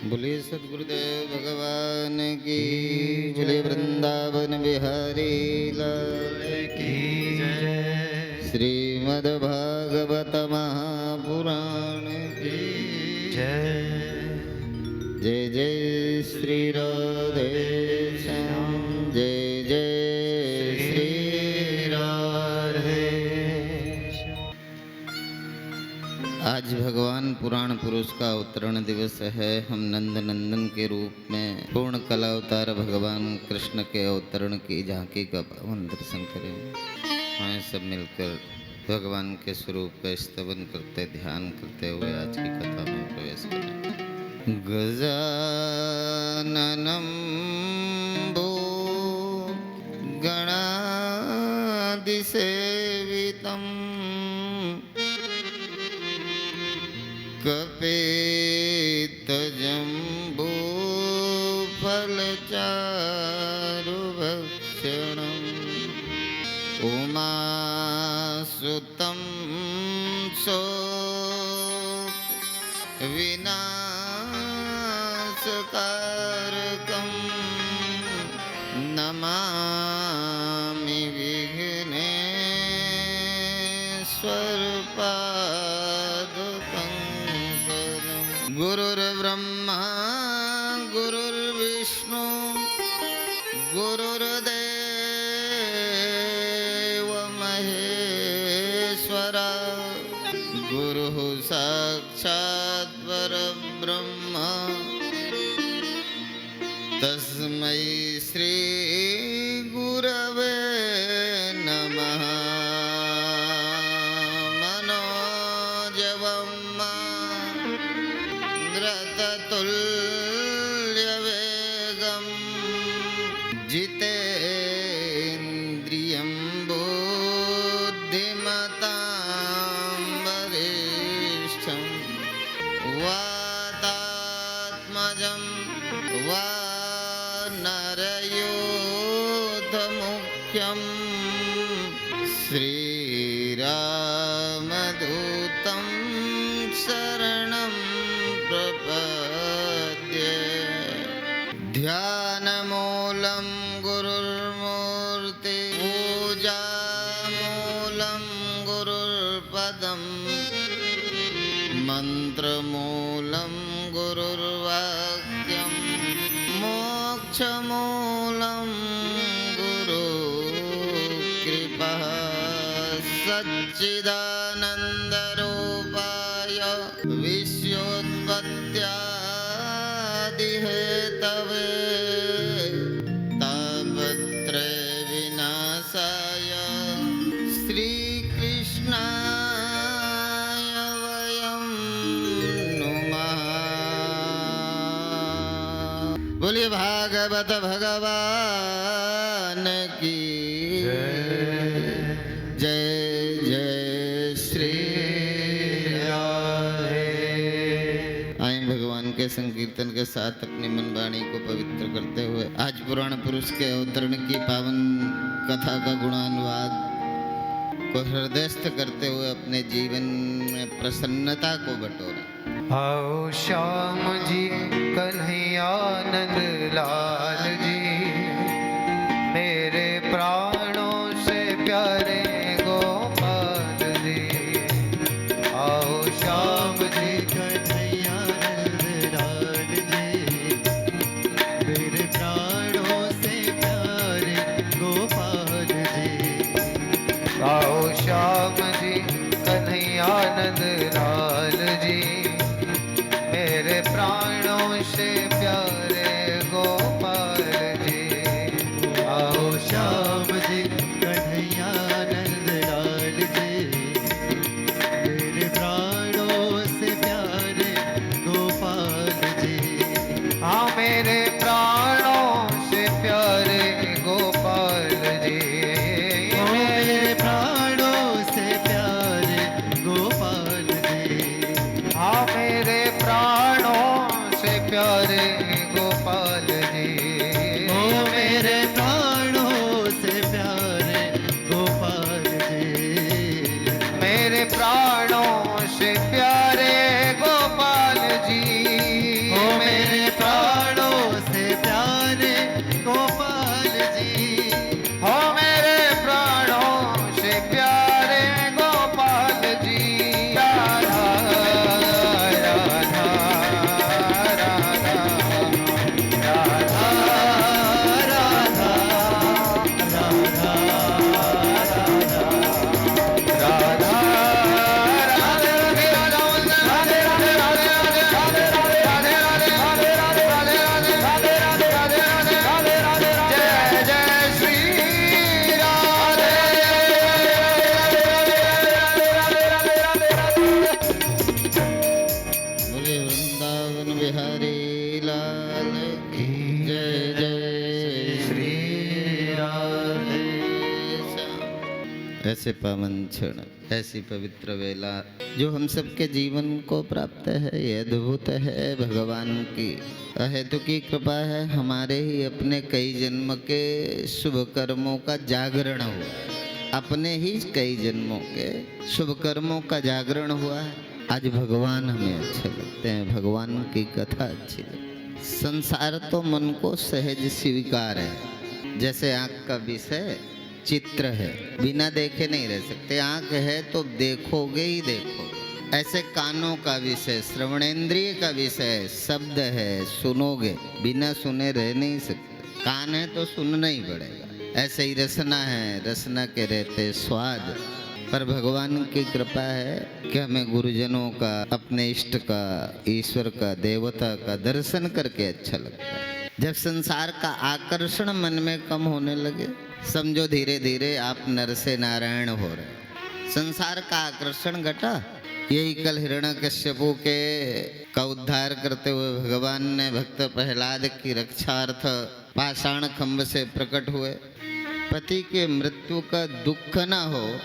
बोलिए सद्गुरुदेव भगवान की, बोलिए वृंदावन बिहारी लाल की जय। श्रीमद्भागवत महापुराण की जय। जय जय श्री राधे श्याम, जय जय श्री राधे। आज भगवान पुराण पुरुष का अवतरण दिवस है। हम नंद नंदन के रूप में पूर्ण कला अवतार भगवान कृष्ण के अवतरण की झांकी का पावन दर्शन करें। आए सब मिलकर भगवान के स्वरूप का स्तवन करते ध्यान करते हुए आज की कथा में प्रवेश करें। गजाननं गणादिसेवितं कपितजम्बूफलचारुभक्षणम् उमासुतं विनाशकारकं नमामि विघ्नेश्वरपादपङ्कजं। गुरुर्ब्रह्मा गुरुर्विष्णु गुरुर्देव महेश्वरा, गुरुः साक्षात् परब्रह्म तस्मै श्री गुरवे नमः। मनोजवं द्रततुल्यवेगं जितेन्द्रियं बुद्धिमतां वरिष्ठं वातात्मजं वानरयोधमुख्यं श्रीरामदूतं शरणं प्रपद्ये। ध्यानमूलं गुरुर्मूर्ति, पूजामूलं गुरुर्पदं, मन्त्रमूलं गुरुर्वाक्यं, मोक्षमूलं गुरुकृपा। सच्चिदानन्दरूपाय विश्वोत्पत्त्यादिहेतवे तापत्रय विनाशाय श्रीकृष्णाय वयं नुमः। बोलिए भागवत भगवान की जय। जय श्री राधे। आए भगवान के संकीर्तन के साथ अपनी मन वाणी को पवित्र करते हुए आज पुराण पुरुष के अवतरण की पावन कथा का गुणानुवाद को हृदयस्थ करते हुए अपने जीवन में प्रसन्नता को बटोरें। आओ श्याम जी कन्हैया नंद लाल जी, मेरे प्राणों से प्यारे गोपाल जी। आओ श्याम जी कन्हैया नंद लाल जी, मेरे प्राणों से प्यारे गोपाल जी। आओ श्याम जी कन्हैया नंद लाल जी, मेरे प्राणों से प्यारे गोपाल जी। आओ श्याम जी कन्हैया नंद लाल जी, मेरे प्राणों से प्यारे गोपाल जी। हाँ मेरे प्राणों से प्यारे गोपाल जी। मेरे प्राणों से प्यारे गोपाल जी। हाँ मेरे प्राणों से प्यारे गोपाल जी। ओ मेरे प्राणों से प्यारे गोपाल जी। मेरे प्राणों से प्यारे गोपाल जी। ओ मेरे बिहारी लाल की जय जय श्री राधे श्याम। ऐसे पावन क्षण, ऐसी पवित्र वेला जो हम सबके जीवन को प्राप्त है, ये अद्भुत है भगवान की अहेतु की कृपा है। हमारे ही अपने कई जन्म के शुभ कर्मों का जागरण हुआ, अपने ही कई जन्मों के शुभ कर्मों का जागरण हुआ है। आज भगवान हमें अच्छे लगते हैं, भगवान की कथा अच्छी लगती। संसार तो मन को सहज स्वीकार है, जैसे आँख का विषय चित्र है, बिना देखे नहीं रह सकते। आँख है तो देखोगे ही देखोगे। ऐसे कानों का विषय, श्रवणेंद्रिय का विषय शब्द है, सुनोगे, बिना सुने रह नहीं सकते। कान है तो सुनना ही पड़ेगा। ऐसे ही रसना है, रसना के रहते स्वाद। पर भगवान की कृपा है कि हमें गुरुजनों का, अपने इष्ट का, ईश्वर का, देवता का दर्शन करके अच्छा लगता है। जब संसार का आकर्षण मन में कम होने लगे, समझो धीरे धीरे आप नर से नारायण हो रहे। संसार का आकर्षण घटा। यही कल हिरण्यकश्यपु का उद्धार करते हुए भगवान ने भक्त प्रहलाद की रक्षार्थ पाषाण खंभ से प्रकट हुए। पति के मृत्यु का दुख न हो,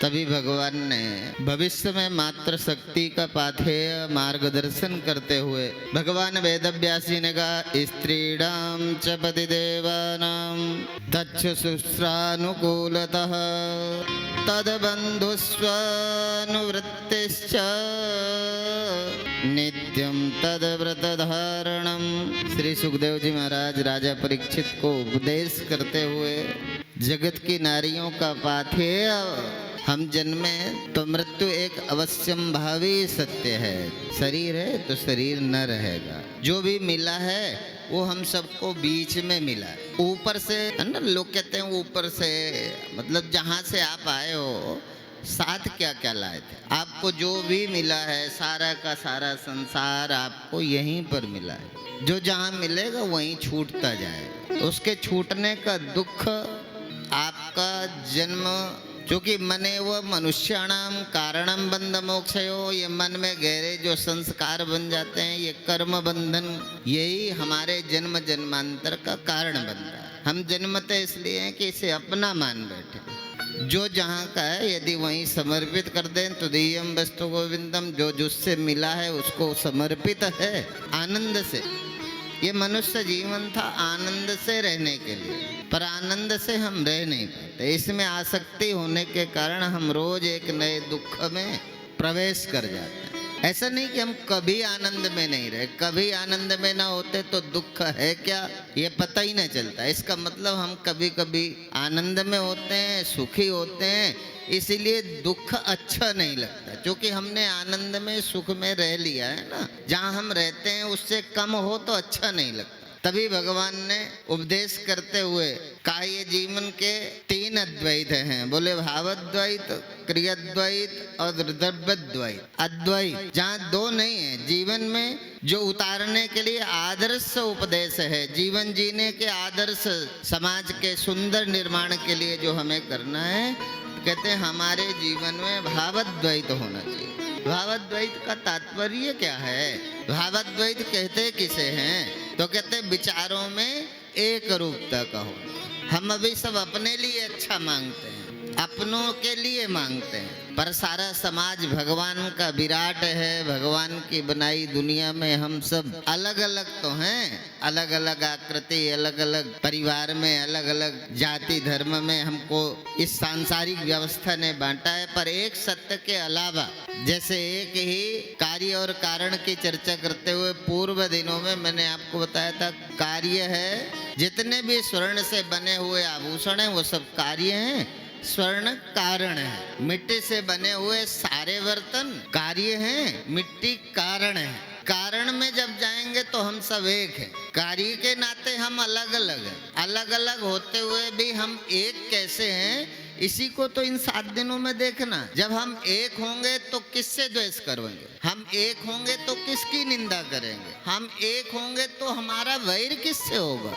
तभी भगवान ने भविष्य में मात्र शक्ति का पाथेय मार्गदर्शन करते हुए भगवान वेदव्यास जी ने कहा, स्त्रीणाम च पतिदेवानां तच्छुश्रूषानुकूलतः तद्बन्धुष्वानुवृत्तिश्च नित्यं तद्व्रतधारणम्। श्री सुखदेव जी महाराज राजा परीक्षित को उपदेश करते हुए, जगत की नारियों का पाथेय हम जन्मे तो मृत्यु एक अवश्यम भावी सत्य है। शरीर है तो शरीर न रहेगा। जो भी मिला है वो हम सबको बीच में मिला है। ऊपर से है ना, लोग कहते हैं ऊपर से, मतलब जहाँ से आप आए हो साथ क्या क्या लाए थे। आपको जो भी मिला है, सारा का सारा संसार आपको यहीं पर मिला है। जो जहाँ मिलेगा वहीं छूटता जाएगा। उसके छूटने का दुख आपका जन्म, क्योंकि मने वो मनुष्याणाम कारणम बंध मोक्षयो, ये मन में गहरे जो संस्कार बन जाते हैं, ये कर्म बंधन, यही हमारे जन्म जन्मांतर का कारण बनता है। हम जन्मते इसलिए हैं कि इसे अपना मान बैठे। जो जहाँ का है यदि वहीं समर्पित कर दें तो दियम वस्तु गोविंदम, जो जिससे मिला है उसको समर्पित है आनंद से। ये मनुष्य जीवन था आनंद से रहने के लिए, पर आनंद से हम रह नहीं पाते। इसमें आसक्ति होने के कारण हम रोज एक नए दुख में प्रवेश कर जाते हैं। ऐसा नहीं कि हम कभी आनंद में नहीं रहे। कभी आनंद में ना होते तो दुख है क्या ये पता ही नहीं चलता। इसका मतलब हम कभी कभी आनंद में होते हैं, सुखी होते हैं, इसीलिए दुख अच्छा नहीं लगता, क्योंकि हमने आनंद में सुख में रह लिया है ना। जहाँ हम रहते हैं उससे कम हो तो अच्छा नहीं लगता। तभी भगवान ने उपदेश करते हुए कहा, ये जीवन के तीन अद्वैत हैं। बोले भावद्वैत, क्रियाद्वैत और द्रव्यद्वैत। अद्वैत जहाँ दो नहीं है जीवन में, जो उतारने के लिए आदर्श उपदेश है, जीवन जीने के आदर्श, समाज के सुंदर निर्माण के लिए जो हमें करना है, कहते हैं हमारे जीवन में भावद्वैत होना चाहिए। भावद्वैत का तात्पर्य क्या है? भावद्वैत कहते किसे हैं? तो कहते विचारों में एक रूपता का हो। हम अभी सब अपने लिए अच्छा मांगते हैं, अपनों के लिए मांगते हैं, पर सारा समाज भगवान का विराट है। भगवान की बनाई दुनिया में हम सब अलग अलग तो हैं, अलग अलग आकृति, अलग अलग परिवार में, अलग अलग जाति धर्म में हमको इस सांसारिक व्यवस्था ने बांटा है। पर एक सत्य के अलावा, जैसे एक ही कार्य और कारण की चर्चा करते हुए पूर्व दिनों में मैंने आपको बताया था, कार्य है, जितने भी स्वर्ण से बने हुए आभूषण हैं वो सब कार्य हैं, स्वर्ण कारण है। मिट्टी से बने हुए सारे बर्तन कार्य हैं, मिट्टी कारण है। कारण में जब जाएंगे तो हम सब एक हैं। कार्य के नाते हम अलग अलग हैं। अलग अलग होते हुए भी हम एक कैसे हैं, इसी को तो इन 7 दिनों में देखना। जब हम एक होंगे तो किससे द्वेष करेंगे, हम एक होंगे तो किसकी निंदा करेंगे, हम एक होंगे तो हमारा वैर किससे होगा,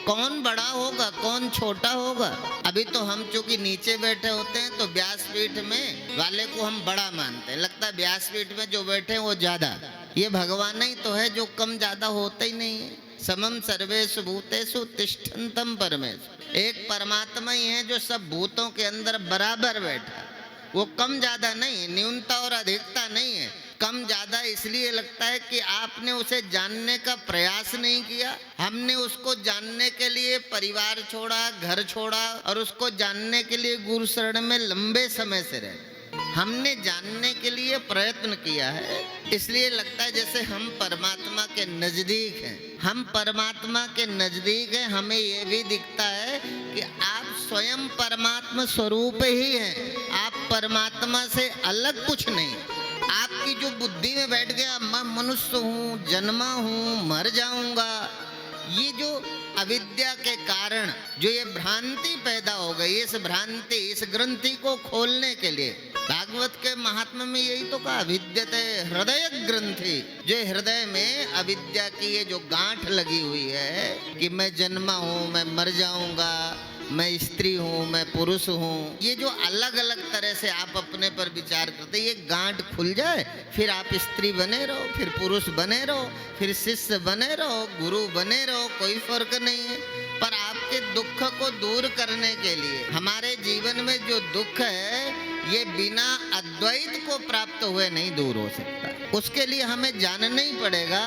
कौन बड़ा होगा कौन छोटा होगा। अभी तो हम चूंकि नीचे बैठे होते हैं तो व्यासपीठ में वाले को हम बड़ा मानते हैं, लगता है व्यासपीठ में जो बैठे हैं वो ज्यादा। ये भगवान ही तो है जो कम ज्यादा होते ही नहीं है। समम सर्वेषु भूतेषु तिष्ठन्तम परमेश्वर, एक परमात्मा ही है जो सब भूतों के अंदर बराबर बैठा। वो कम ज्यादा नहीं है, न्यूनता और अधिकता नहीं है। कम ज्यादा इसलिए लगता है कि आपने उसे जानने का प्रयास नहीं किया। हमने उसको जानने के लिए परिवार छोड़ा, घर छोड़ा और उसको जानने के लिए गुरु शरण में लंबे समय से रहे। हमने जानने के लिए प्रयत्न किया है, इसलिए लगता है जैसे हम परमात्मा के नजदीक हैं। हम परमात्मा के नजदीक हैं, हमें ये भी दिखता है कि आप स्वयं परमात्मा स्वरूप ही हैं। आप परमात्मा से अलग कुछ नहीं। आपकी जो बुद्धि में बैठ गया मैं मनुष्य हूँ, जन्मा हूँ, मर जाऊंगा, ये जो अविद्या के कारण जो ये भ्रांति पैदा हो गई, इस भ्रांति, इस ग्रंथि को खोलने के लिए भागवत के महात्मा में यही तो कहा, विद्यते हृदय ग्रंथि। जो हृदय में अविद्या की ये जो गांठ लगी हुई है कि मैं जन्मा हूँ, मैं मर जाऊंगा, मैं स्त्री हूँ, मैं पुरुष हूँ, ये जो अलग अलग तरह से आप अपने पर विचार करते, ये गांठ खुल जाए, फिर आप स्त्री बने रहो, फिर पुरुष बने रहो, फिर शिष्य बने रहो, गुरु बने रहो, कोई फर्क नहीं है। पर आपके दुख को दूर करने के लिए, हमारे जीवन में जो दुख है ये बिना अद्वैत को प्राप्त हुए नहीं दूर हो सकता। उसके लिए हमें जानना ही पड़ेगा।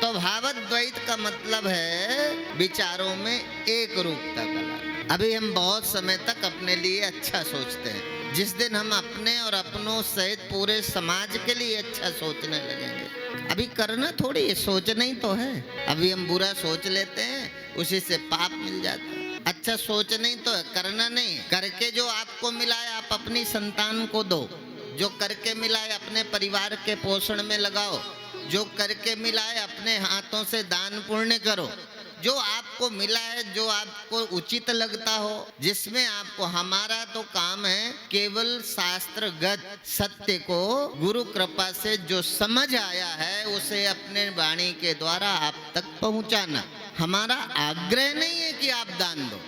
तो भावद्वैत का मतलब है विचारों में एक रूपता का लाना। अभी हम बहुत समय तक अपने लिए अच्छा सोचते हैं, जिस दिन हम अपने और अपनों सहित पूरे समाज के लिए अच्छा सोचने लगेंगे, अभी करना थोड़ी है, सोचना ही तो है। अभी हम बुरा सोच लेते हैं, उसी से पाप मिल जाता है। अच्छा सोचना ही तो है, करना नहीं। करके जो आपको मिला है आप अपनी संतान को दो, जो करके मिला है अपने परिवार के पोषण में लगाओ, जो करके मिला है अपने हाथों से दान पुण्य करो। जो आपको मिला है, जो आपको उचित लगता हो, जिसमें आपको, हमारा तो काम है केवल शास्त्रगत सत्य को गुरु कृपा से जो समझ आया है उसे अपने वाणी के द्वारा आप तक पहुंचाना। हमारा आग्रह नहीं है कि आप दान दो,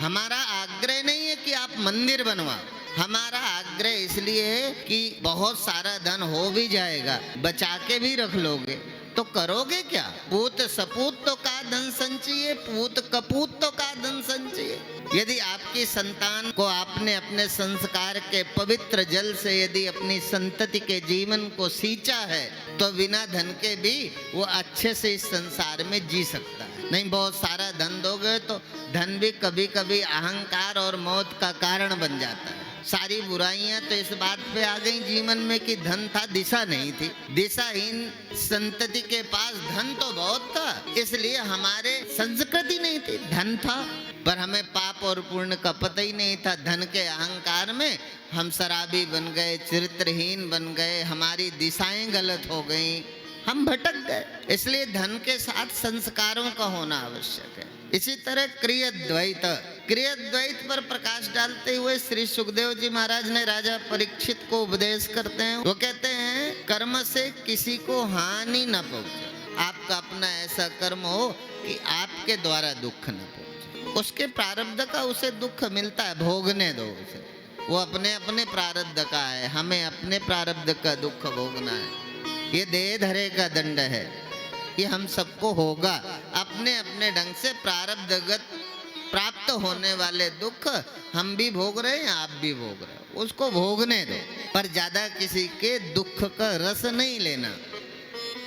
हमारा आग्रह नहीं है कि आप मंदिर बनवाओ। हमारा आग्रह इसलिए है कि बहुत सारा धन हो भी जाएगा, बचा के भी रख लोगे तो करोगे क्या? पूत सपूत तो का धन संचिए, पूत कपूत तो का धन संचिए। यदि आपकी संतान को आपने अपने संस्कार के पवित्र जल से यदि अपनी संतति के जीवन को सींचा है तो बिना धन के भी वो अच्छे से इस संसार में जी सकता है। नहीं बहुत सारा धन दोगे तो धन भी कभी कभी अहंकार और मौत का कारण बन जाता है। सारी बुराइयां तो इस बात पे आ गई जीवन में कि धन था, दिशा नहीं थी। दिशाहीन संतति के पास धन तो बहुत था, इसलिए हमारे संस्कृति नहीं थी। धन था पर हमें पाप और पुण्य का पता ही नहीं था। धन के अहंकार में हम शराबी बन गए, चरित्रहीन बन गए, हमारी दिशाएं गलत हो गई, हम भटक गए। इसलिए धन के साथ संस्कारों का होना आवश्यक है। इसी तरह क्रियाद्वैत, क्रियाद्वैत पर प्रकाश डालते हुए श्री सुखदेव जी महाराज ने राजा परीक्षित को उपदेश करते हैं। वो कहते हैं कर्म से किसी को हानि न पहुंचे। आपका अपना ऐसा कर्म हो कि आपके द्वारा दुख न पहुंचे। उसके प्रारब्ध का उसे दुख मिलता है, भोगने दो उसे। वो अपने अपने प्रारब्ध का है, हमें अपने प्रारब्ध का दुख भोगना है। ये देह धरे का दंड है, ये हम सबको होगा। अपने अपने ढंग से प्रारब्धगत प्राप्त होने वाले दुख हम भी भोग रहे हैं, आप भी भोग रहे हो, उसको भोगने दो। पर ज्यादा किसी के दुख का रस नहीं लेना,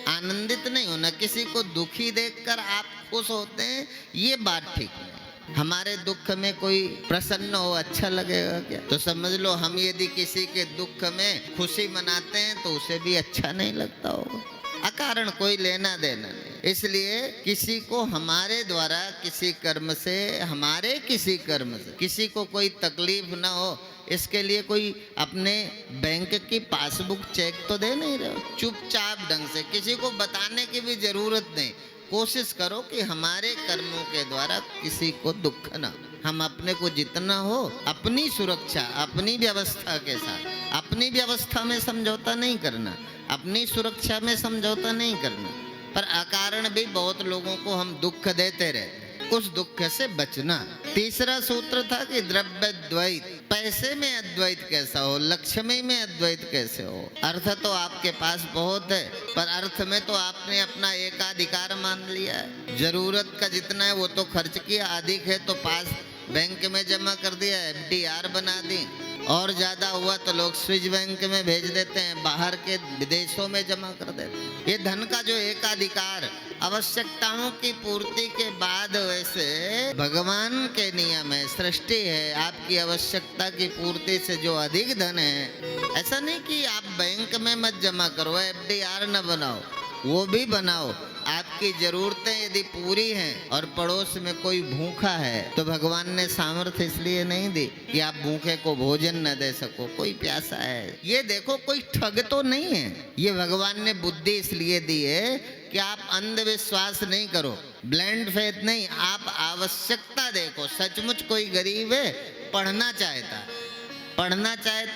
आनंदित नहीं होना। किसी को दुखी देखकर आप खुश होते हैं, ये बात ठीक नहीं। हमारे दुख में कोई प्रसन्न हो, अच्छा लगेगा क्या? तो समझ लो हम यदि किसी के दुख में खुशी मनाते हैं तो उसे भी अच्छा नहीं लगता होगा। अकारण कोई लेना देना नहीं। इसलिए किसी को हमारे द्वारा किसी कर्म से, हमारे किसी कर्म से किसी को कोई तकलीफ ना हो, इसके लिए कोई अपने बैंक की पासबुक चेक तो दे नहीं रहे हो। चुपचाप ढंग से, किसी को बताने की भी जरूरत नहीं। कोशिश करो कि हमारे कर्मों के द्वारा किसी को दुख ना। हम अपने को जितना हो अपनी सुरक्षा, अपनी व्यवस्था के साथ, अपनी व्यवस्था में समझौता नहीं करना, अपनी सुरक्षा में समझौता नहीं करना। पर अकारण भी बहुत लोगों को हम दुख देते रहते, उस दुख से बचना। तीसरा सूत्र था कि द्रव्य द्वैत, पैसे में अद्वैत कैसा हो, लक्ष्मी में अद्वैत कैसे हो? अर्थ तो आपके पास बहुत है, पर अर्थ में तो आपने अपना एकाधिकार मान लिया है। जरूरत का जितना है वो तो खर्च किया, अधिक है तो पास बैंक में जमा कर दिया, FDR बना दी, और ज़्यादा हुआ तो लोग स्विस बैंक में भेज देते हैं, बाहर के विदेशों में जमा कर देते हैं। ये धन का जो एकाधिकार आवश्यकताओं की पूर्ति के बाद, वैसे भगवान के नियम है, सृष्टि है, आपकी आवश्यकता की पूर्ति से जो अधिक धन है, ऐसा नहीं कि आप बैंक में मत जमा करो, FDR न बनाओ, वो भी बनाओ। आपकी जरूरतें यदि पूरी हैं और पड़ोस में कोई भूखा है तो भगवान ने सामर्थ्य इसलिए नहीं दी कि आप भूखे को भोजन न दे सको, कोई प्यासा है। ये देखो, कोई ठग तो नहीं है। ये भगवान ने बुद्धि इसलिए दी है कि आप अंधविश्वास नहीं करो, ब्लाइंड फेथ नहीं, आप आवश्यकता देखो। सचमुच कोई गरीब है, पढ़ना चाहता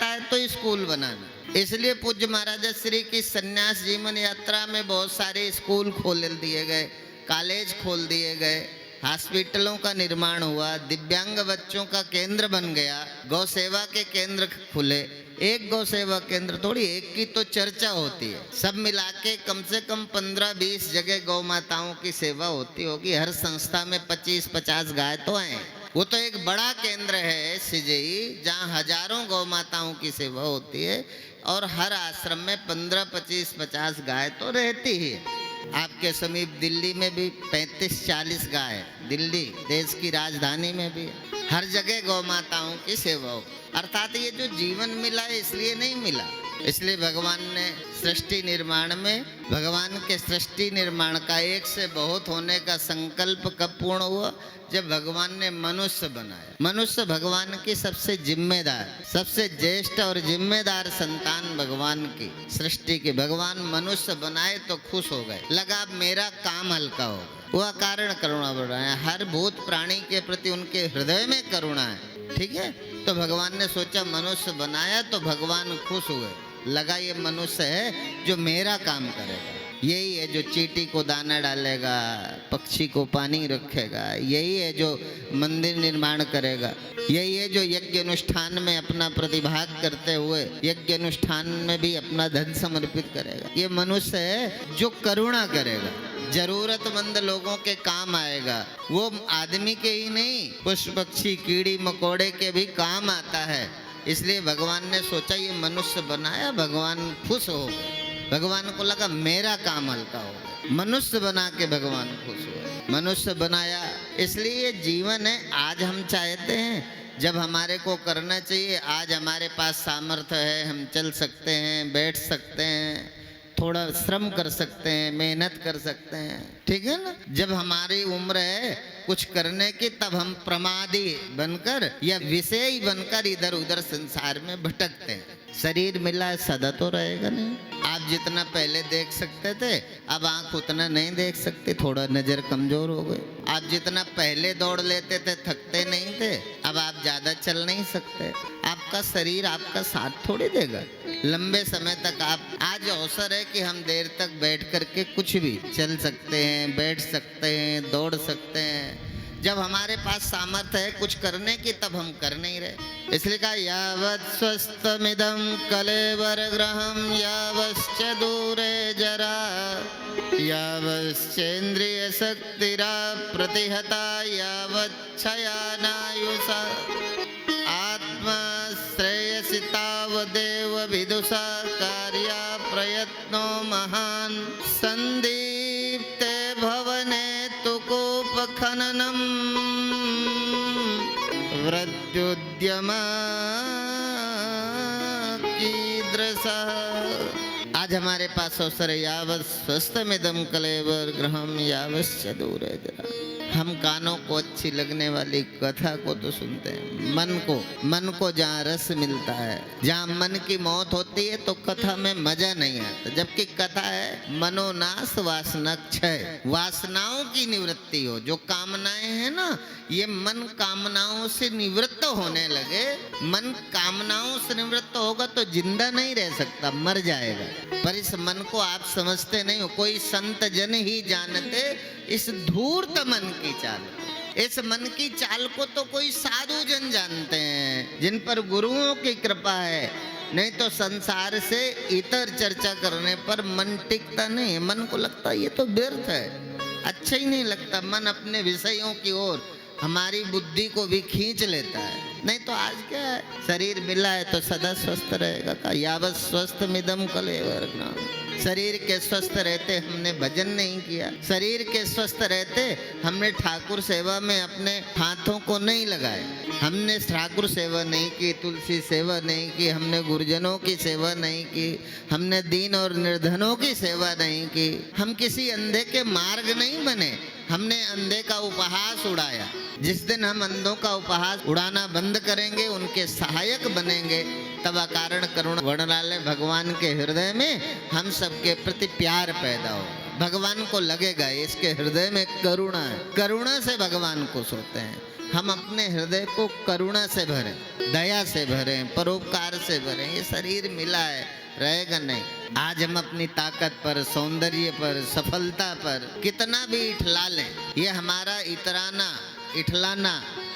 है तो स्कूल बनाना। इसलिए पूज्य महाराजा श्री की सन्यास जीवन यात्रा में बहुत सारे स्कूल खोल दिए गए, कॉलेज खोल दिए गए, हॉस्पिटलों का निर्माण हुआ, दिव्यांग बच्चों का केंद्र बन गया, गौ सेवा के केंद्र खुले। एक गौ सेवा केंद्र थोड़ी, एक की तो चर्चा होती है, सब मिला के कम से कम 15-20 जगह गौ माताओं की सेवा होती होगी। हर संस्था में 25-50 गाय तो हैं। वो तो एक बड़ा केंद्र है सिजई, जहाँ हजारों गौ माताओं की सेवा होती है, और हर आश्रम में 15-25-50 गाय तो रहती ही है। आपके समीप दिल्ली में भी 35-40 गाय, दिल्ली देश की राजधानी में भी हर जगह गौ माताओं की सेवा हो। अर्थात ये जो जीवन मिला है इसलिए नहीं मिला, इसलिए भगवान ने सृष्टि निर्माण में, भगवान के सृष्टि निर्माण का एक से बहुत होने का संकल्प कब पूर्ण हुआ? जब भगवान ने मनुष्य बनाया। मनुष्य भगवान की सबसे जिम्मेदार, सबसे ज्येष्ठ और जिम्मेदार संतान भगवान की सृष्टि की। भगवान मनुष्य बनाए तो खुश हो गए, लगा अब मेरा काम हल्का हो गया। वह कारण करुणा बढ़ रहा है, हर भूत प्राणी के प्रति उनके हृदय में करुणा है। ठीक है, तो भगवान ने सोचा मनुष्य बनाया तो भगवान खुश हुए, लगा ये मनुष्य है जो मेरा काम करेगा, यही है जो चींटी को दाना डालेगा, पक्षी को पानी रखेगा, यही है जो मंदिर निर्माण करेगा, यही है जो यज्ञ अनुष्ठान में अपना प्रतिभाग करते हुए यज्ञ अनुष्ठान में भी अपना धन समर्पित करेगा। ये मनुष्य है जो करुणा करेगा, जरूरतमंद लोगों के काम आएगा। वो आदमी के ही नहीं, पशु पक्षी कीड़ी मकोड़े के भी काम आता है। इसलिए भगवान ने सोचा ये मनुष्य बनाया, भगवान खुश हो गए। भगवान को लगा मेरा काम हल्का हो गया, मनुष्य बना के भगवान खुश हुए। मनुष्य बनाया, इसलिए ये जीवन है। आज हम चाहते हैं जब हमारे को करना चाहिए, आज हमारे पास सामर्थ्य है, हम चल सकते हैं, बैठ सकते हैं, थोड़ा श्रम कर सकते हैं, मेहनत कर सकते हैं, ठीक है ना। जब हमारी उम्र है कुछ करने की, तब हम प्रमादी बनकर या विषयी बनकर इधर उधर संसार में भटकते हैं। शरीर मिला है, सदा तो रहेगा नहीं। आप जितना पहले देख सकते थे, अब आंख उतना नहीं देख सकते, थोड़ा नजर कमजोर हो गई। आप जितना पहले दौड़ लेते थे, थकते नहीं थे, अब आप ज्यादा चल नहीं सकते। आपका शरीर आपका साथ थोड़ी देगा लंबे समय तक। आप आज अवसर है कि हम देर तक बैठ करके कुछ भी चल सकते हैं, बैठ सकते हैं, दौड़ सकते हैं। जब हमारे पास सामर्थ्य है कुछ करने की, तब हम कर नहीं रहे। इसलिए कहा यावत् स्वस्थमिदं कलेवरग्रहं यावश्च दूरे जरा यावश्चेन्द्रिय शक्तिरा प्रतिहता यावच्छयानायुषा आत्मा श्रेयसि तावदेव विदुषा कार्या प्रयत्नो महान् संदीप्ते भवने तु कूपखननम् वृद्युद्यमा कीदृशा। आज हमारे पास अवसर है यावत् स्वस्थमिदं कलेवर ग्रहम यावश्च दूरे जरा। हम कानों को अच्छी लगने वाली कथा को तो सुनते हैं, मन को जहाँ रस मिलता है, जहाँ मन की मौत होती है तो कथा में मजा नहीं आता। जबकि कथा है मनोनाश वासना क्षय, वासनाओं की निवृत्ति हो। जो कामनाएं हैं ना, ये मन कामनाओं से निवृत्त होने लगे। मन कामनाओं से निवृत्त होगा तो जिंदा नहीं रह सकता, मर जाएगा। पर इस मन को आप समझते नहीं हो। कोई संत जन ही जानते इस धूर्त मन की चाल। इस मन की चाल को तो कोई साधु जन जानते हैं, जिन पर गुरुओं की कृपा है, नहीं तो संसार से इतर चर्चा करने पर मन टिकता नहीं है। मन को लगता है ये तो व्यर्थ है, अच्छा ही नहीं लगता। मन अपने विषयों की ओर हमारी बुद्धि को भी खींच लेता है। नहीं तो आज क्या है, शरीर मिला है तो सदा स्वस्थ रहेगा का, यावत स्वस्थ मिदम कलेवर। शरीर के स्वस्थ रहते हमने भजन नहीं किया, शरीर के स्वस्थ रहते हमने ठाकुर सेवा में अपने हाथों को नहीं लगाए, हमने ठाकुर सेवा नहीं की, तुलसी सेवा नहीं की, हमने गुरुजनों की सेवा नहीं की, हमने दीन और निर्धनों की सेवा नहीं की, हम किसी अंधे के मार्ग नहीं बने, हमने अंधे का उपहास उड़ाया। जिस दिन हम अंधों का उपहास उड़ाना बंद करेंगे, उनके सहायक बनेंगे, तब अकारण करुण वर्णनालय भगवान के हृदय में हम सबके प्रति प्यार पैदा होगा। भगवान को लगेगा इसके हृदय में करुणा है, करुणा से भगवान को सोते हैं। हम अपने हृदय को करुणा से भरें, दया से भरें, परोपकार से भरें। ये शरीर मिला है, रहेगा नहीं। आज हम अपनी ताकत पर, सौंदर्य पर, सफलता पर कितना भी इठला लें, ये हमारा इतराना इठलाना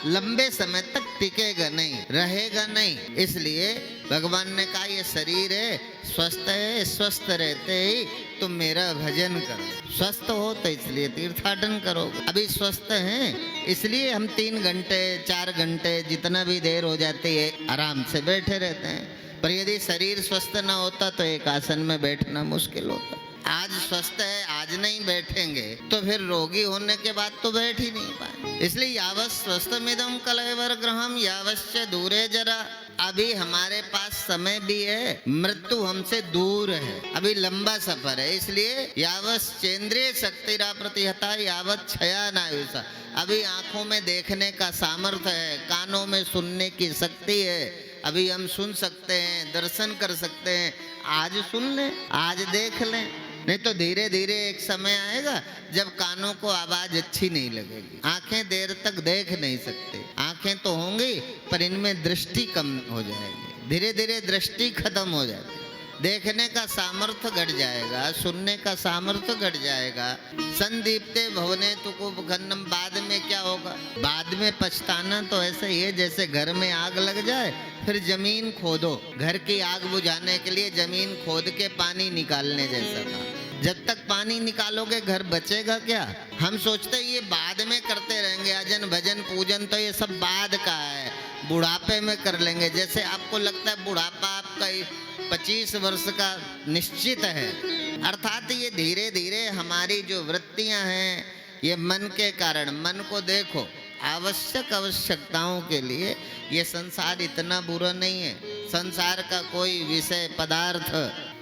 लंबे समय तक टिकेगा नहीं, रहेगा नहीं। इसलिए भगवान ने कहा ये शरीर है, स्वस्थ है, स्वस्थ रहते ही तुम मेरा भजन करो। स्वस्थ हो तो इसलिए तीर्थाटन करो। अभी स्वस्थ हैं इसलिए हम 3 घंटे 4 घंटे जितना भी देर हो जाती है आराम से बैठे रहते हैं। पर यदि शरीर स्वस्थ ना होता तो एक आसन में बैठना मुश्किल होता। आज स्वस्थ है, आज नहीं बैठेंगे तो फिर रोगी होने के बाद तो बैठ ही नहीं पाए। इसलिए यावत् स्वस्थमिदं कलेवर गृहम् यावश्च दूरे जरा। अभी हमारे पास समय भी है, मृत्यु हमसे दूर है, अभी लंबा सफर है। इसलिए यावश्चेन्द्रिय शक्तिरा प्रतिहता यावत् क्षयानायुषा। अभी आंखों में देखने का सामर्थ्य है, कानों में सुनने की शक्ति है, अभी हम सुन सकते हैं, दर्शन कर सकते हैं। आज सुन लें, आज देख लें, नहीं तो धीरे धीरे एक समय आएगा जब कानों को आवाज अच्छी नहीं लगेगी, आंखें देर तक देख नहीं सकते। आंखें तो होंगी पर इनमें दृष्टि कम हो जाएगी, धीरे धीरे दृष्टि खत्म हो जाएगी, देखने का सामर्थ्य घट जाएगा, सुनने का सामर्थ्य घट जाएगा। संदीप्ते भवने तुको खन्नम। बाद में क्या होगा, बाद में पछताना तो ऐसे ही है जैसे घर में आग लग जाए, फिर जमीन खोदो। घर की आग बुझाने के लिए जमीन खोद के पानी निकालने जैसा था। जब तक पानी निकालोगे घर बचेगा क्या? हम सोचते ये बाद में करते रहेंगे, अजन भजन पूजन तो ये सब बाद का है, बुढ़ापे में कर लेंगे। जैसे आपको लगता है बुढ़ापा आपका 25 वर्ष का निश्चित है, अर्थात ये धीरे धीरे हमारी जो वृत्तियां हैं ये मन के कारण। मन को देखो, आवश्यक आवश्यकताओं के लिए ये संसार इतना बुरा नहीं है। संसार का कोई विषय पदार्थ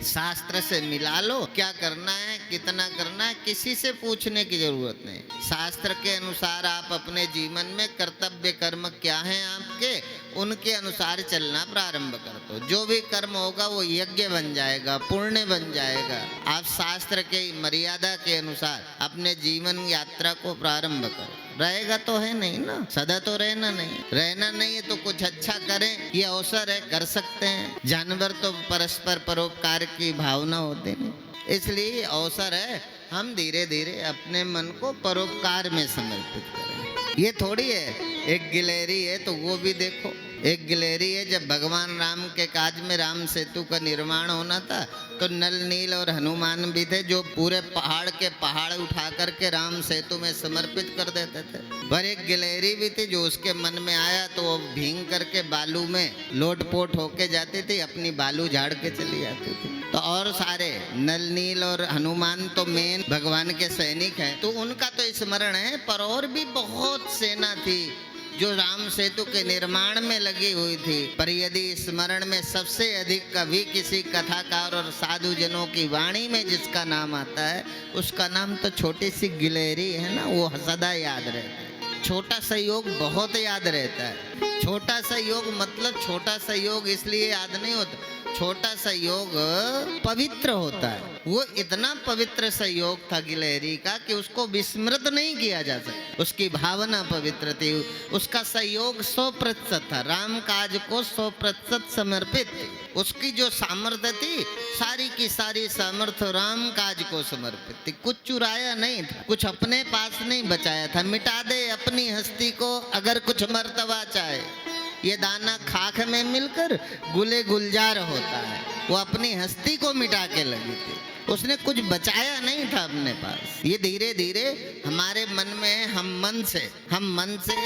शास्त्र से मिला लो, क्या करना है, कितना करना है, किसी से पूछने की जरूरत नहीं। शास्त्र के अनुसार आप अपने जीवन में कर्तव्य कर्म क्या हैं आपके, उनके अनुसार चलना प्रारंभ कर दो। जो भी कर्म होगा वो यज्ञ बन जाएगा, पुण्य बन जाएगा। आप शास्त्र के मर्यादा के अनुसार अपने जीवन यात्रा को प्रारंभ करो। रहेगा तो है नहीं ना, सदा तो रहना नहीं, रहना नहीं है तो कुछ अच्छा करें, ये अवसर है, कर सकते हैं। जानवर तो परस्पर परोपकार की भावना होते नहीं, इसलिए अवसर है हम धीरे धीरे अपने मन को परोपकार में समर्पित करें। ये थोड़ी है एक गिलहरी है तो वो भी देखो, एक गिलहरी है। जब भगवान राम के काज में राम सेतु का निर्माण होना था तो नल नील और हनुमान भी थे जो पूरे पहाड़ के पहाड़ उठा करके राम सेतु में समर्पित कर देते थे। पर एक गिलहरी भी थी जो उसके मन में आया तो वो भींग करके बालू में लोटपोट होके जाती थी, अपनी बालू झाड़ के चली जाती थी। तो और सारे नल नील और हनुमान तो मेन भगवान के सैनिक हैं, तो उनका तो स्मरण है। पर और भी बहुत सेना थी जो राम सेतु के निर्माण में लगी हुई थी। पर यदि स्मरण में सबसे अधिक कभी किसी कथाकार और साधु जनों की वाणी में जिसका नाम आता है उसका नाम तो छोटी सी गिलहरी है ना, वो सदा याद रहता है। छोटा सा योग बहुत याद रहता है। छोटा सा योग मतलब छोटा सा योग इसलिए याद नहीं होता, छोटा सा योग पवित्र होता है। वो इतना पवित्र संयोग था गिलहरी का कि उसको विस्मृत नहीं किया जा सकता। उसकी भावना पवित्र थी, उसका संयोग 100% था, राम काज को 100% समर्पित थी। उसकी जो सामर्थ्य थी सारी की सारी सामर्थ्य राम काज को समर्पित थी। कुछ चुराया नहीं था, कुछ अपने पास नहीं बचाया था। मिटा दे अपनी हस्ती को अगर कुछ मर्तबा चाहे, ये दाना खाक में मिलकर गुले गुलजार होता है। वो अपनी हस्ती को मिटा के लगी थी, उसने कुछ बचाया नहीं था अपने पास। ये धीरे धीरे हमारे मन में, हम मन से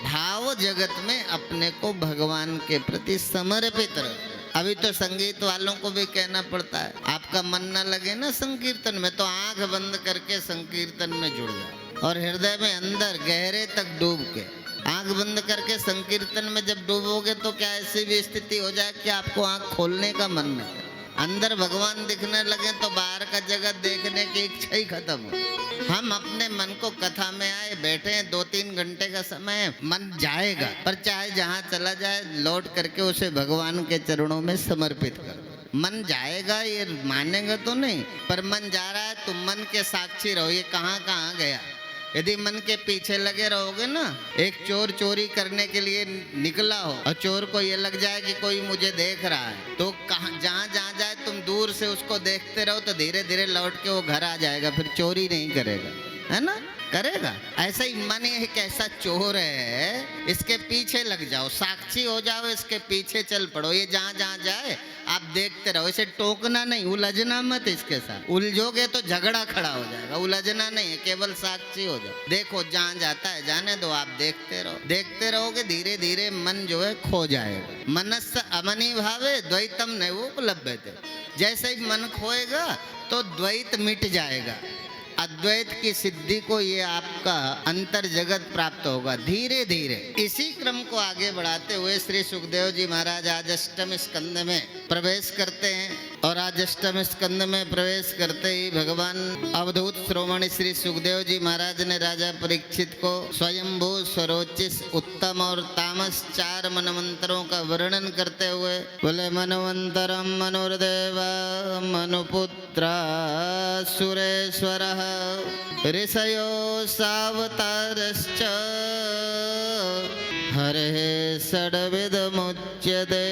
भाव जगत में अपने को भगवान के प्रति समर्पित रखें। अभी तो संगीत वालों को भी कहना पड़ता है, आपका मन न लगे ना संकीर्तन में तो आंख बंद करके संकीर्तन में जुड़ जाओ और हृदय में अंदर गहरे तक डूब के, आंख बंद करके संकीर्तन में जब डूबोगे तो क्या ऐसी भी स्थिति हो जाए कि आपको आंख खोलने का मन नहीं, अंदर भगवान दिखने लगे तो बाहर का जगत देखने की इच्छा ही खत्म हो। हम अपने मन को, कथा में आए बैठे हैं, 2-3 घंटे का समय, मन जाएगा पर चाहे जहाँ चला जाए लौट करके उसे भगवान के चरणों में समर्पित करो। मन जाएगा ये मानेगा तो नहीं, पर मन जा रहा है तो मन के साक्षी रहो, ये कहाँ कहाँ गया। यदि मन के पीछे लगे रहोगे ना, एक चोर चोरी करने के लिए निकला हो और चोर को ये लग जाए कि कोई मुझे देख रहा है, तो कहाँ जहाँ जहाँ जाए तुम दूर से उसको देखते रहो तो धीरे धीरे लौट के वो घर आ जाएगा, फिर चोरी नहीं करेगा, है ना, करेगा। ऐसा ही मन एक ऐसा चोर है, इसके पीछे लग जाओ, साक्षी हो जाओ, इसके पीछे चल पड़ो। ये जहाँ जहाँ जाए आप देखते रहो, इसे टोकना नहीं, उलझना मत इसके साथ। उलझोगे तो झगड़ा खड़ा हो जाएगा। उलझना नहीं है, केवल साक्षी हो जाओ। देखो जहाँ जाता है जाने दो, आप देखते रहो। देखते रहोगे धीरे धीरे मन जो है खो जाएगा। मनस्स अमनी भावे द्वैतम नैवोपलभ्यते। जैसे ही मन खोएगा तो द्वैत मिट जाएगा। अद्वैत की सिद्धि को ये आपका अंतर जगत प्राप्त होगा धीरे धीरे। इसी क्रम को आगे बढ़ाते हुए श्री सुखदेव जी महाराज आज अष्टम स्कंद में प्रवेश करते हैं और आज अष्टम स्कंद में प्रवेश करते ही भगवान अवधूत श्रोमणि श्री सुखदेव जी महाराज ने राजा परीक्षित को स्वयंभू स्वरोचिस उत्तम और तामस 4 मनवंतरों का वर्णन करते हुए बोले, मनवंतरम मनुर्देव मनुपुत्र सुरेश्वर ऋषयो सावतारश्च हरे षड्विध मुच्यते।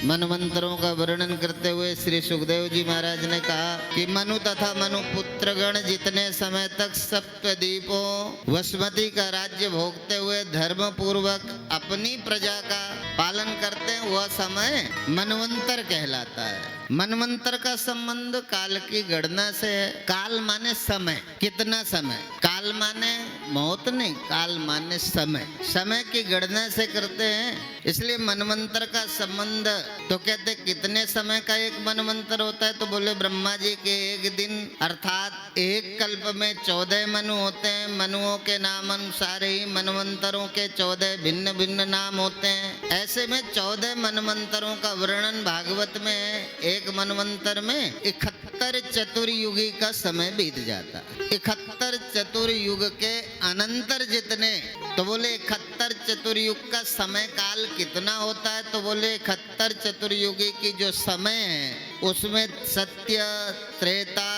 मनवंतरों का वर्णन करते हुए श्री सुखदेव जी महाराज ने कहा कि मनु तथा मनुपुत्र गण जितने समय तक सप्तद्वीपों वसुमती का राज्य भोगते हुए धर्म पूर्वक अपनी प्रजा का पालन करते हैं, वह समय मनवंतर कहलाता है। मनवंतर का संबंध काल की गणना से है। काल माने समय, कितना समय, काल माने मौत नहीं, काल माने समय, समय की गणना से करते हैं, इसलिए मनवंतर का संबंध। तो कहते कितने समय का एक मनवंतर होता है, तो बोले ब्रह्मा जी के एक दिन अर्थात एक कल्प में 14 मनु होते हैं। मनुओं के नाम अनुसार ही मनवंतरों के 14 भिन्न भिन्न नाम होते हैं। ऐसे में 14 मनवंतरों का वर्णन भागवत में है। एक मनवंतर में 71 चतुर्युगी का समय बीत जाता है। 71 चतुर्युग के अनंतर जितने, तो बोले 71 चतुर्युग का समय काल कितना होता है, तो बोले 71 चतुर्युगी की जो समय है उसमें सत्य, त्रेता,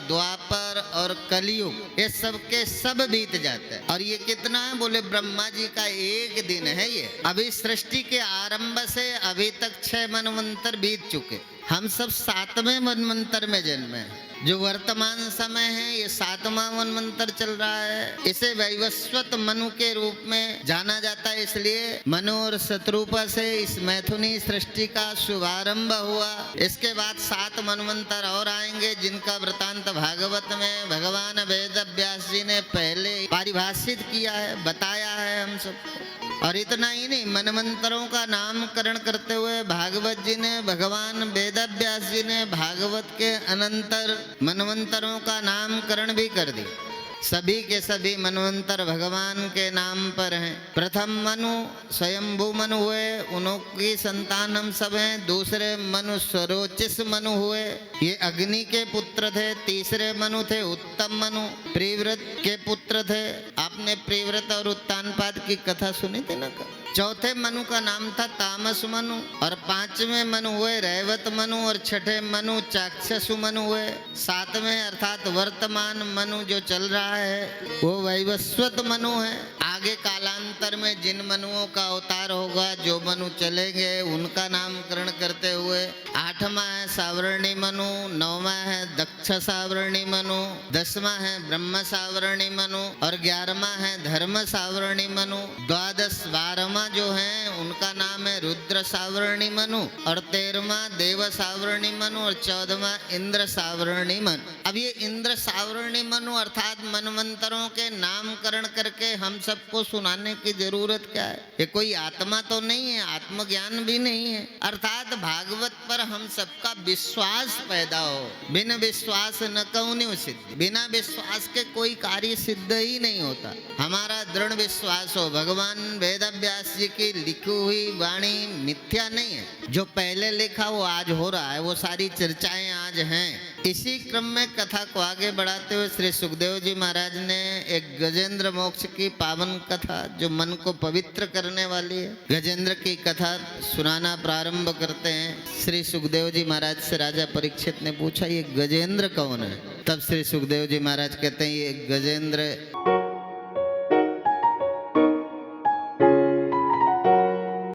द्वापर और कलयुग ये सब के सब बीत जाते हैं। और ये कितना है, बोले ब्रह्मा जी का एक दिन है ये। अभी सृष्टि के आरंभ से अभी तक 6 मनवंतर बीत चुके। हम सब 7वें मनवंतर में जन्मे हैं। जो वर्तमान समय है ये 7वां मनवंतर चल रहा है। इसे वैवस्वत मनु के रूप में जाना जाता है, इसलिए मनु और शत्रुपा से इस मैथुनी सृष्टि का शुभारंभ हुआ। इसके बाद 7 मनवंतर और आएंगे जिनका वृतांत भागवत में भगवान वेद व्यास जी ने पहले परिभाषित किया है, बताया है हम सबको। और इतना ही नहीं, मनवंतरों का नामकरण करते हुए भागवत जी ने, भगवान वेदव्यास जी ने भागवत के अनंतर मनवंतरों का नामकरण भी कर दिया। सभी के सभी मनवंतर भगवान के नाम पर हैं। प्रथम मनु स्वयंभू मनु हुए, उनकी संतान हम सब हैं। दूसरे मनु स्वरोचिस मनु हुए, ये अग्नि के पुत्र थे। तीसरे मनु थे उत्तम मनु, प्रिव्रत के पुत्र थे। आपने प्रिव्रत और उत्तानपाद की कथा सुनी थी ना। चौथे मनु का नाम था तामस मनु, और पांचवें मनु हुए रैवत मनु, और छठे मनु चाक्षसु मनु हुए। सातवें अर्थात वर्तमान मनु जो चल रहा है वो वैवस्वत मनु है। आगे कालांतर में जिन मनुओं का अवतार होगा, जो मनु चलेंगे उनका नामकरण करते हुए 8वां है सावरणी मनु, 9वां है दक्ष सावरणी मनु, 10वां है ब्रह्म सावरणी मनु, और 11वां है धर्म सावरणी मनु। 12 12वां जो है उनका नाम है रुद्र सावरणी मनु, और 13वां देव सावरणी मनु, और 14वां इंद्र सावरणी मनु। अब ये इंद्र सावरणी मनु अर्थात मनवंतरों के नामकरण करके हम सबको सुनाने की जरूरत क्या है? ये कोई आत्मा तो नहीं है, आत्मज्ञान भी नहीं है। अर्थात भागवत पर हम सबका विश्वास पैदा हो। बिना विश्वास न कौन्यू सिद्धि, बिना विश्वास के कोई कार्य सिद्ध ही नहीं होता। हमारा दृढ़ विश्वास हो भगवान वेदव्यास जी की लिखी हुई वाणी मिथ्या नहीं है। जो पहले लिखा वो आज हो रहा है, वो सारी चर्चाएं आज हैं। इसी क्रम में कथा को आगे बढ़ाते हुए श्री सुखदेव जी महाराज ने एक गजेंद्र मोक्ष की पावन कथा जो मन को पवित्र करने वाली है, गजेंद्र की कथा सुनाना प्रारंभ करते हैं। श्री सुखदेव जी महाराज से राजा परीक्षित ने पूछा ये गजेंद्र कौन है? तब श्री सुखदेव जी महाराज कहते हैं ये गजेंद्र